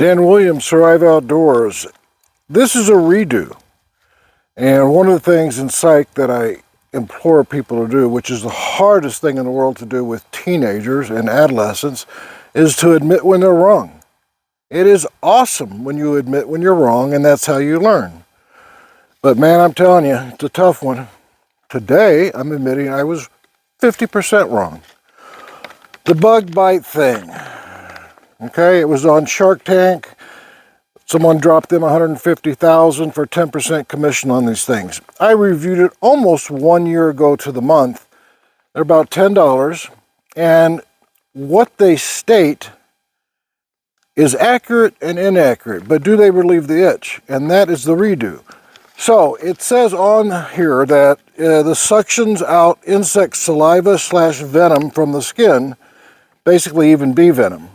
Dan Williams, Survive Outdoors. This is a redo. And one of the things in psych that I implore people to do, which is the hardest thing in the world to do with teenagers and adolescents, is to admit when they're wrong. It is awesome when you admit when you're wrong, and that's how you learn. But man, I'm telling you, it's a tough one. Today, I'm admitting I was 50% wrong. The bug bite thing. Okay, it was on Shark Tank. Someone dropped them $150,000 for 10% commission on these things. I reviewed it almost 1 year ago to the month. They're about $10, and what they state is accurate and inaccurate, but do they relieve the itch? And that is the redo. So it says on here that the suctions out insect saliva / venom from the skin, basically even bee venom.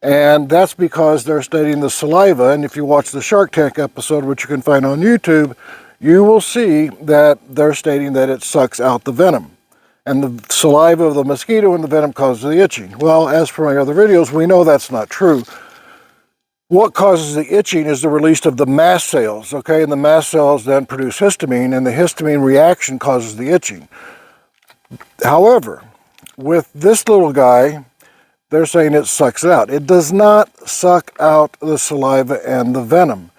And that's because they're studying the saliva, and if you watch the Shark Tank episode, which you can find on YouTube, you will see that they're stating that it sucks out the venom. And the saliva of the mosquito and the venom causes the itching. Well, as for my other videos, we know that's not true. What causes the itching is the release of the mast cells, okay? And the mast cells then produce histamine, and the histamine reaction causes the itching. However, with this little guy, they're saying it sucks it out. It does not suck out the saliva and the venom.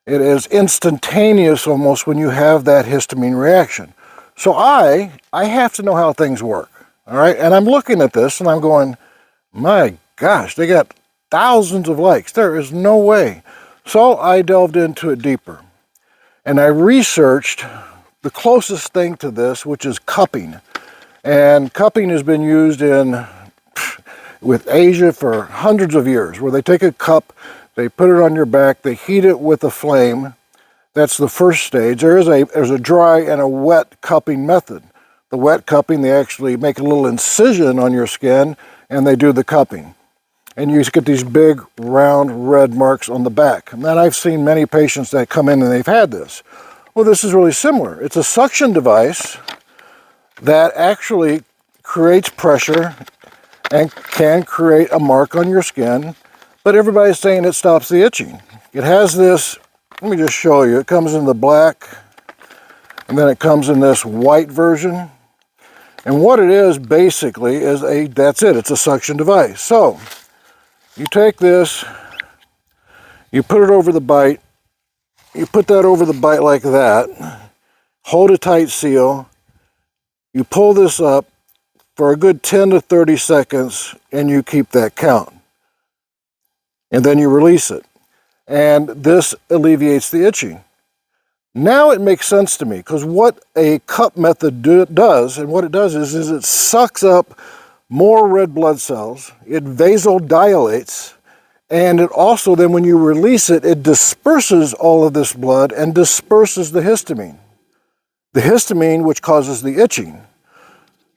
It is instantaneous almost when you have that histamine reaction. So I have to know how things work, all right? And I'm looking at this and I'm going, my gosh, they got thousands of likes. There is no way. So I delved into it deeper. And I researched the closest thing to this, which is cupping. And cupping has been used with Asia for hundreds of years, where they take a cup, they put it on your back, they heat it with a flame. That's the first stage. There's a dry and a wet cupping method. The wet cupping, they actually make a little incision on your skin and they do the cupping. And you get these big round red marks on the back. And then I've seen many patients that come in and they've had this. Well, this is really similar. It's a suction device that actually creates pressure and can create a mark on your skin, but everybody's saying it stops the itching. It has this, let me just show you, it comes in the black, and then it comes in this white version. And what it is basically is that's it, it's a suction device. So, you take this, you put it over the bite, you put that over the bite like that, hold a tight seal, you pull this up for a good 10 to 30 seconds, and you keep that count. And then you release it. And this alleviates the itching. Now it makes sense to me, because what a cup method does, and what it does is it sucks up more red blood cells, it vasodilates, and it also then when you release it, it disperses all of this blood and disperses the histamine. The histamine which causes the itching.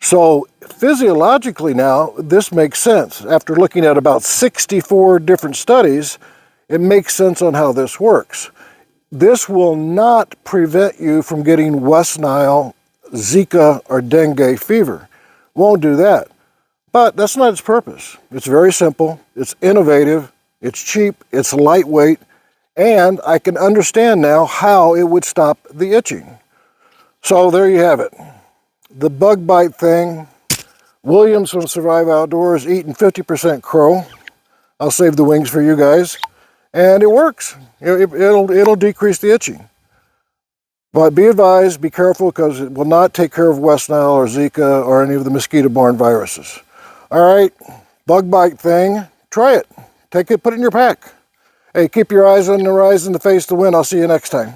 So physiologically now, this makes sense. After looking at about 64 different studies, it makes sense on how this works. This will not prevent you from getting West Nile, Zika, or dengue fever. Won't do that. But that's not its purpose. It's very simple, it's innovative, it's cheap, it's lightweight, and I can understand now how it would stop the itching. So there you have it. The bug bite thing. Williams from Survive Outdoors eating 50% crow. I'll save the wings for you guys. And it works. It'll decrease the itching. But be advised, be careful, because it will not take care of West Nile or Zika or any of the mosquito-borne viruses. All right, bug bite thing. Try it. Take it, put it in your pack. Hey, keep your eyes on the horizon to face the wind. I'll see you next time.